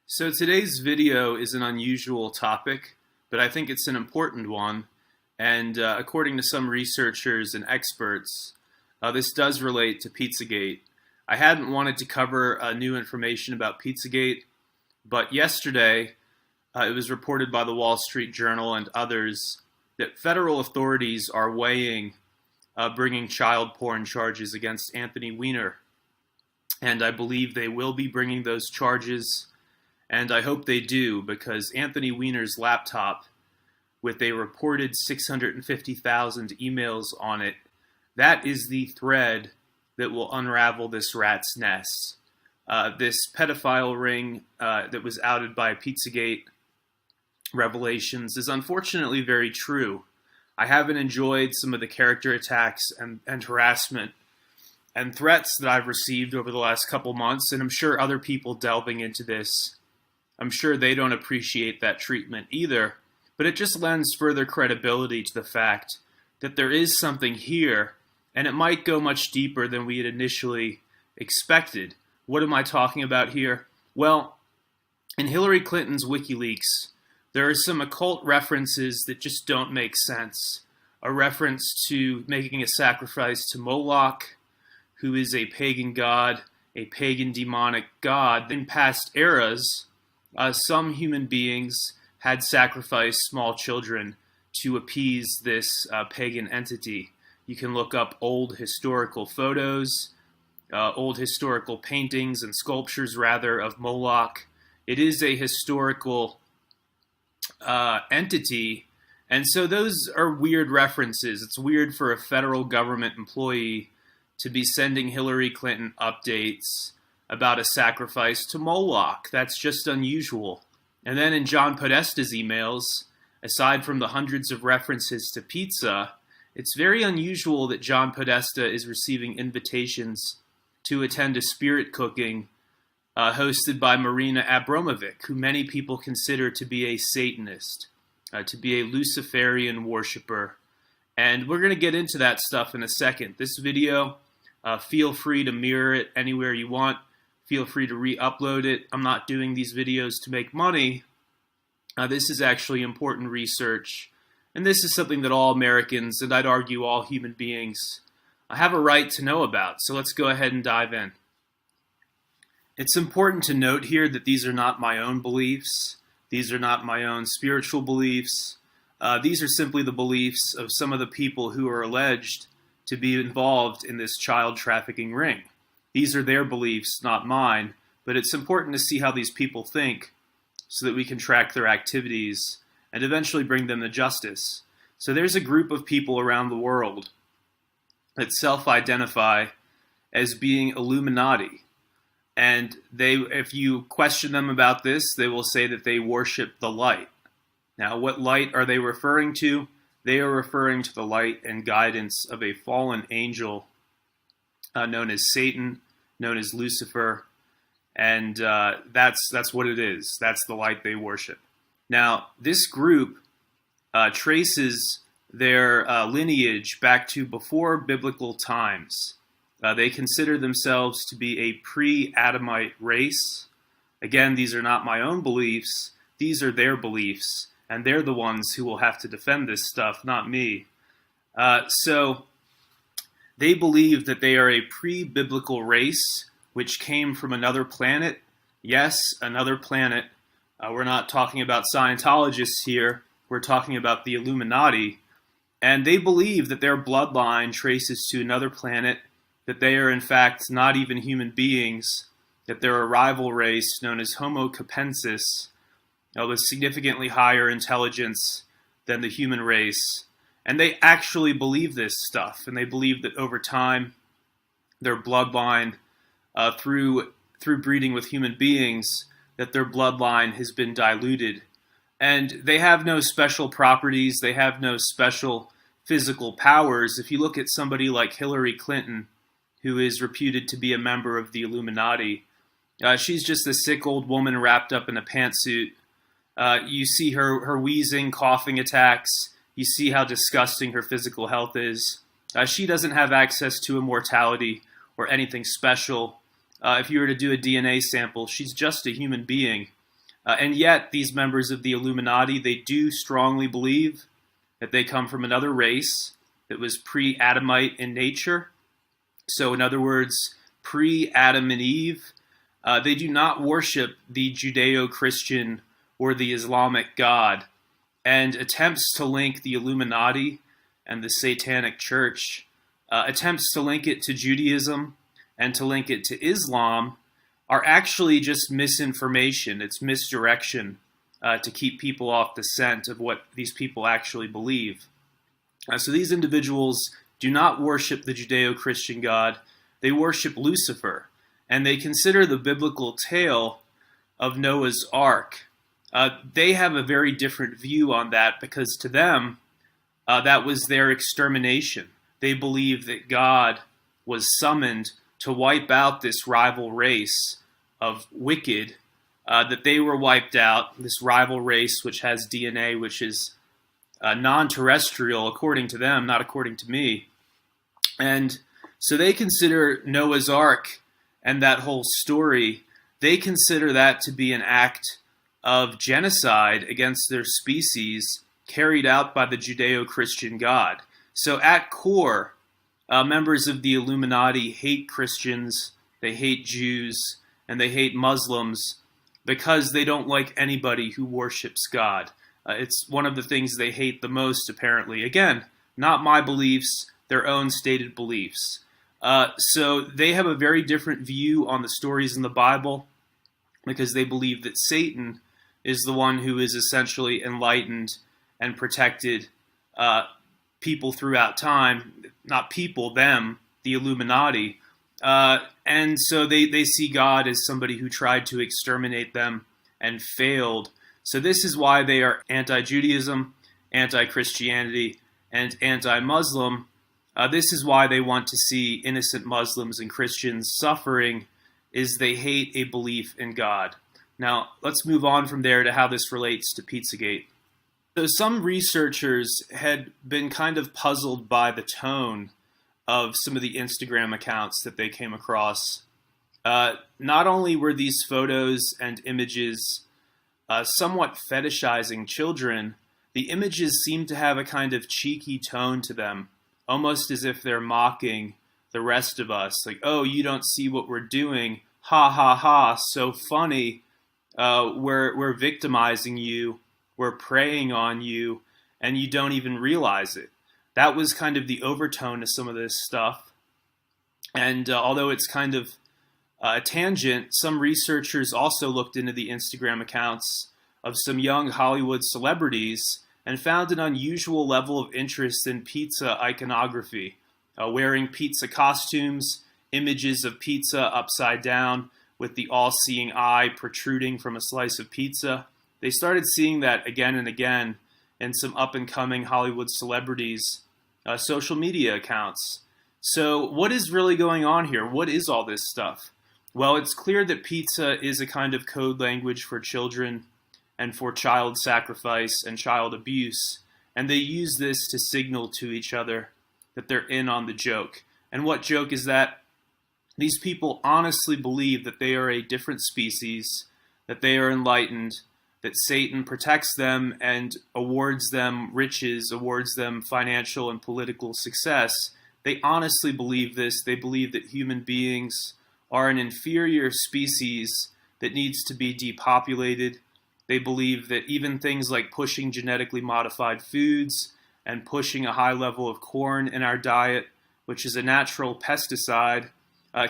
So today's video is an unusual topic, but I think it's an important one. And according to some researchers and experts, this does relate to Pizzagate. I hadn't wanted to cover new information about Pizzagate, but yesterday it was reported by the Wall Street Journal and others that federal authorities are weighing bringing child porn charges against Anthony Weiner. And I believe they will be bringing those charges. And I hope they do, because Anthony Weiner's laptop, with a reported 650,000 emails on it, that is the thread that will unravel this rat's nest. This pedophile ring that was outed by Pizzagate revelations is unfortunately very true. I haven't enjoyed some of the character attacks and harassment and threats that I've received over the last couple months, and I'm sure other people delving into this, I'm sure they don't appreciate that treatment either, but it just lends further credibility to the fact that there is something here, and it might go much deeper than we had initially expected. What am I talking about here? Well, in Hillary Clinton's WikiLeaks, there are some occult references that just don't make sense. A reference to making a sacrifice to Moloch, who is a pagan god, a pagan demonic god. In past eras, some human beings had sacrificed small children to appease this pagan entity. You can look up old historical photos, old historical paintings and sculptures, rather, of Moloch. It is a historical entity, and so those are weird references. It's weird for a federal government employee to be sending Hillary Clinton updates about a sacrifice to Moloch. That's just unusual. And then in John Podesta's emails, aside from the hundreds of references to pizza, it's very unusual that John Podesta is receiving invitations to attend a spirit cooking hosted by Marina Abramovic, who many people consider to be a Satanist, to be a Luciferian worshiper. And we're going to get into that stuff in a second. This video, feel free to mirror it anywhere you want. Feel free to re-upload it. I'm not doing these videos to make money. This is actually important research. And this is something that all Americans, and I'd argue all human beings, have a right to know about. So let's go ahead and dive in. It's important to note here that these are not my own beliefs. These are not my own spiritual beliefs. These are simply the beliefs of some of the people who are alleged to be involved in this child trafficking ring. These are their beliefs, not mine, but it's important to see how these people think so that we can track their activities and eventually bring them to justice. So there's a group of people around the world that self-identify as being Illuminati. And if you question them about this, they will say that they worship the light. Now, what light are they referring to? They are referring to the light and guidance of a fallen angel known as Satan, known as Lucifer, and that's what it is. That's the light they worship. Now, this group traces their lineage back to before biblical times. They consider themselves to be a pre-Adamite race. Again, these are not my own beliefs. These are their beliefs, and they're the ones who will have to defend this stuff, not me. So they believe that they are a pre-biblical race which came from another planet. Yes, another planet. We're not talking about Scientologists here. We're talking about the Illuminati. And they believe that their bloodline traces to another planet, that they are in fact not even human beings, that they're a rival race known as Homo capensis, with significantly higher intelligence than the human race. And they actually believe this stuff, and they believe that over time, their bloodline, through breeding with human beings, that their bloodline has been diluted. And they have no special properties, they have no special physical powers. If you look at somebody like Hillary Clinton, who is reputed to be a member of the Illuminati, she's just a sick old woman wrapped up in a pantsuit. You see her wheezing, coughing attacks. You see how disgusting her physical health is. She doesn't have access to immortality or anything special. If you were to do a DNA sample, she's just a human being. And yet, these members of the Illuminati, they do strongly believe that they come from another race that was pre-Adamite in nature. So, in other words, pre-Adam and Eve. They do not worship the Judeo-Christian or the Islamic God, and attempts to link the Illuminati and the Satanic Church, attempts to link it to Judaism and to link it to Islam, are actually just misinformation. It's misdirection to keep people off the scent of what these people actually believe. So these individuals do not worship the Judeo-Christian God. They worship Lucifer, and they consider the biblical tale of Noah's Ark. They have a very different view on that, because to them, that was their extermination. They believe that God was summoned to wipe out this rival race of wicked, that they were wiped out, this rival race which has DNA, which is non-terrestrial according to them, not according to me. And so they consider Noah's Ark and that whole story, they consider that to be an act of genocide against their species carried out by the Judeo-Christian God. So at core, members of the Illuminati hate Christians, they hate Jews, and they hate Muslims because they don't like anybody who worships God. It's one of the things they hate the most, apparently. Again, not my beliefs, their own stated beliefs. So they have a very different view on the stories in the Bible, because they believe that Satan is the one who is essentially enlightened and protected people throughout time. Not people, them, the Illuminati. And so they see God as somebody who tried to exterminate them and failed. So this is why they are anti-Judaism, anti-Christianity, and anti-Muslim. This is why they want to see innocent Muslims and Christians suffering, is they hate a belief in God. Now, let's move on from there to how this relates to Pizzagate. So some researchers had been kind of puzzled by the tone of some of the Instagram accounts that they came across. Not only were these photos and images somewhat fetishizing children, the images seemed to have a kind of cheeky tone to them, almost as if they're mocking the rest of us. Like, oh, you don't see what we're doing. Ha, ha, ha, so funny. We're victimizing you. We're preying on you, and you don't even realize it. That was kind of the overtone to some of this stuff. And although it's kind of a tangent, some researchers also looked into the Instagram accounts of some young Hollywood celebrities and found an unusual level of interest in pizza iconography, wearing pizza costumes, images of pizza upside down with the all-seeing eye protruding from a slice of pizza. They started seeing that again and again in some up-and-coming Hollywood celebrities' social media accounts. So what is really going on here? What is all this stuff? Well, it's clear that pizza is a kind of code language for children and for child sacrifice and child abuse, and they use this to signal to each other that they're in on the joke. And what joke is that? These people honestly believe that they are a different species, that they are enlightened, that Satan protects them and awards them riches, awards them financial and political success. They honestly believe this. They believe that human beings are an inferior species that needs to be depopulated. They believe that even things like pushing genetically modified foods and pushing a high level of corn in our diet, which is a natural pesticide,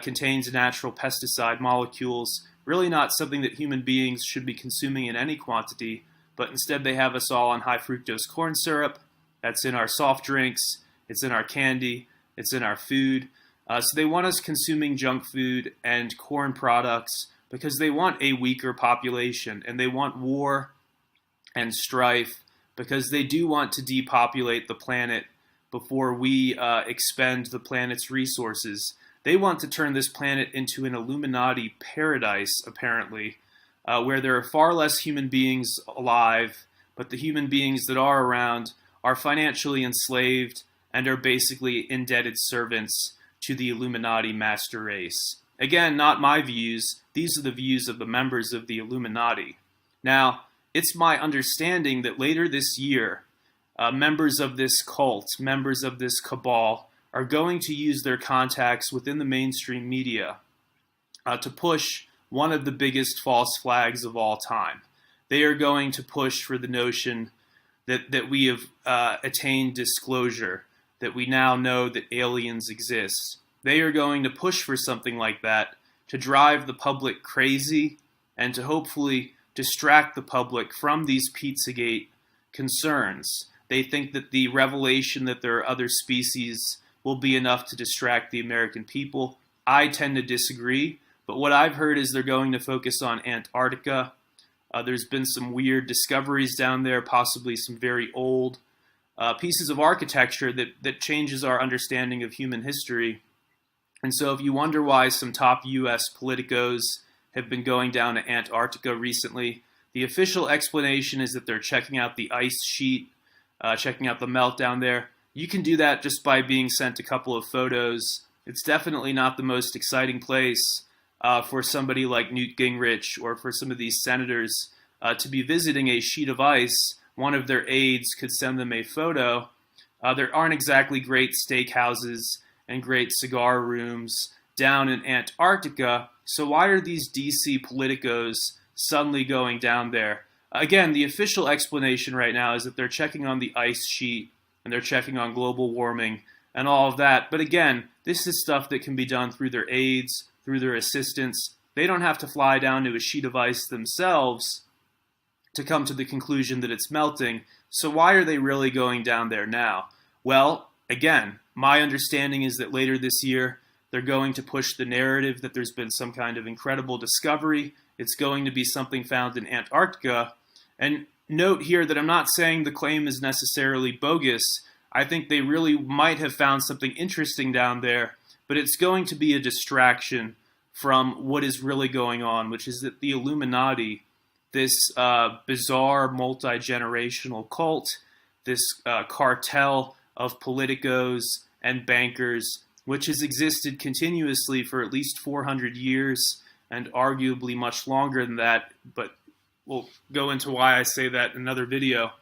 contains natural pesticide molecules, really not something that human beings should be consuming in any quantity, but instead they have us all on high fructose corn syrup. That's in our soft drinks, it's in our candy, it's in our food. So they want us consuming junk food and corn products because they want a weaker population, and they want war and strife because they do want to depopulate the planet before we expend the planet's resources. They want to turn this planet into an Illuminati paradise, apparently, where there are far less human beings alive, but the human beings that are around are financially enslaved and are basically indebted servants to the Illuminati master race. Again, not my views. These are the views of the members of the Illuminati. Now, it's my understanding that later this year, members of this cult, members of this cabal, are going to use their contacts within the mainstream media to push one of the biggest false flags of all time. They are going to push for the notion that we have attained disclosure, that we now know that aliens exist. They are going to push for something like that to drive the public crazy and to hopefully distract the public from these Pizzagate concerns. They think that the revelation that there are other species will be enough to distract the American people. I tend to disagree, but what I've heard is they're going to focus on Antarctica. There's been some weird discoveries down there, possibly some very old pieces of architecture that changes our understanding of human history. And so if you wonder why some top U.S. politicos have been going down to Antarctica recently, the official explanation is that they're checking out the ice sheet, checking out the melt down there. You can do that just by being sent a couple of photos. It's definitely not the most exciting place for somebody like Newt Gingrich or for some of these senators to be visiting a sheet of ice. One of their aides could send them a photo. There aren't exactly great steakhouses and great cigar rooms down in Antarctica, so why are these DC politicos suddenly going down there? Again, the official explanation right now is that they're checking on the ice sheet and they're checking on global warming and all of that. But again, this is stuff that can be done through their aides, through their assistants. They don't have to fly down to a sheet of ice themselves to come to the conclusion that it's melting. So why are they really going down there now? Well, again, my understanding is that later this year, they're going to push the narrative that there's been some kind of incredible discovery. It's going to be something found in Antarctica. And note here that I'm not saying the claim is necessarily bogus. I think they really might have found something interesting down there, but it's going to be a distraction from what is really going on, which is that the Illuminati, this bizarre multi-generational cult, this cartel of politicos and bankers, which has existed continuously for at least 400 years and arguably much longer than that, but we'll go into why I say that in another video.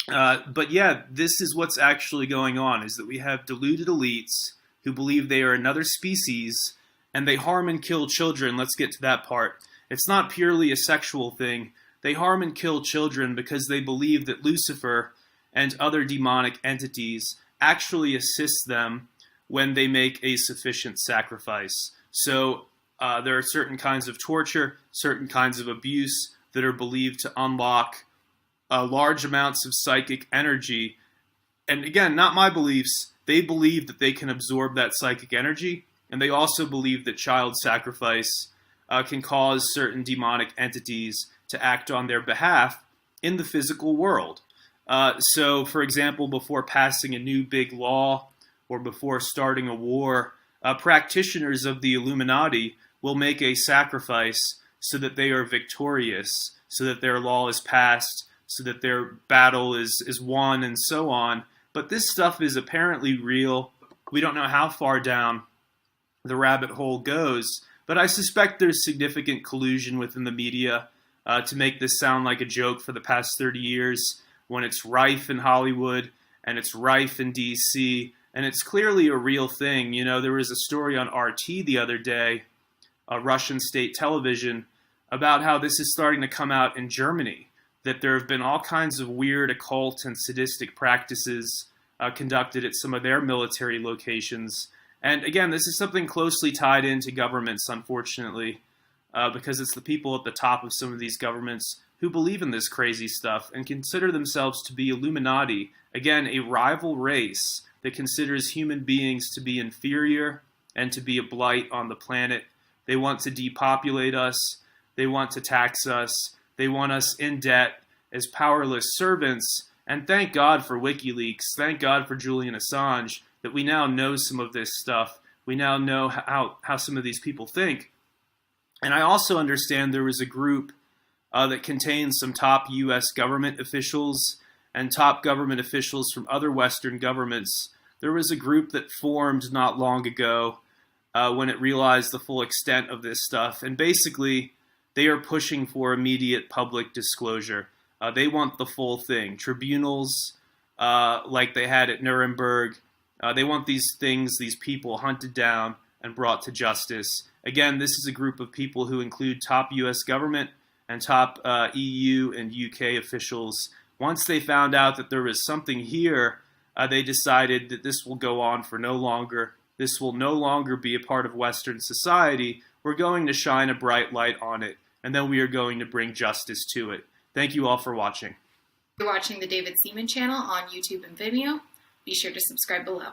But yeah, this is what's actually going on, is that we have deluded elites who believe they are another species, and they harm and kill children. Let's get to that part. It's not purely a sexual thing. They harm and kill children because they believe that Lucifer and other demonic entities actually assist them when they make a sufficient sacrifice. So there are certain kinds of torture, certain kinds of abuse that are believed to unlock large amounts of psychic energy. And again, not my beliefs. They believe that they can absorb that psychic energy, and they also believe that child sacrifice can cause certain demonic entities to act on their behalf in the physical world. So, for example, before passing a new big law or before starting a war, practitioners of the Illuminati will make a sacrifice so that they are victorious, so that their law is passed, so that their battle is won, and so on. But this stuff is apparently real. We don't know how far down the rabbit hole goes, but I suspect there's significant collusion within the media to make this sound like a joke for the past 30 years, when it's rife in Hollywood and it's rife in DC, and it's clearly a real thing. You know, there was a story on RT the other day, Russian state television, about how this is starting to come out in Germany, that there have been all kinds of weird occult and sadistic practices conducted at some of their military locations. And again, this is something closely tied into governments, unfortunately, because it's the people at the top of some of these governments who believe in this crazy stuff and consider themselves to be Illuminati, again, a rival race that considers human beings to be inferior and to be a blight on the planet. They want to depopulate us. They want to tax us. They want us in debt as powerless servants. And thank God for WikiLeaks. Thank God for Julian Assange, that we now know some of this stuff. We now know how some of these people think. And I also understand there was a group that contains some top U.S. government officials and top government officials from other Western governments. There was a group that formed not long ago when it realized the full extent of this stuff. And basically, they are pushing for immediate public disclosure. They want the full thing. Tribunals like they had at Nuremberg. They want these things, these people hunted down and brought to justice. Again, this is a group of people who include top U.S. government and top EU and UK officials. Once they found out that there was something here, they decided that this will go on for no longer. This will no longer be a part of Western society. We're going to shine a bright light on it, and then we are going to bring justice to it. Thank you all for watching. You're watching the David Seaman channel on YouTube and Vimeo. Be sure to subscribe below.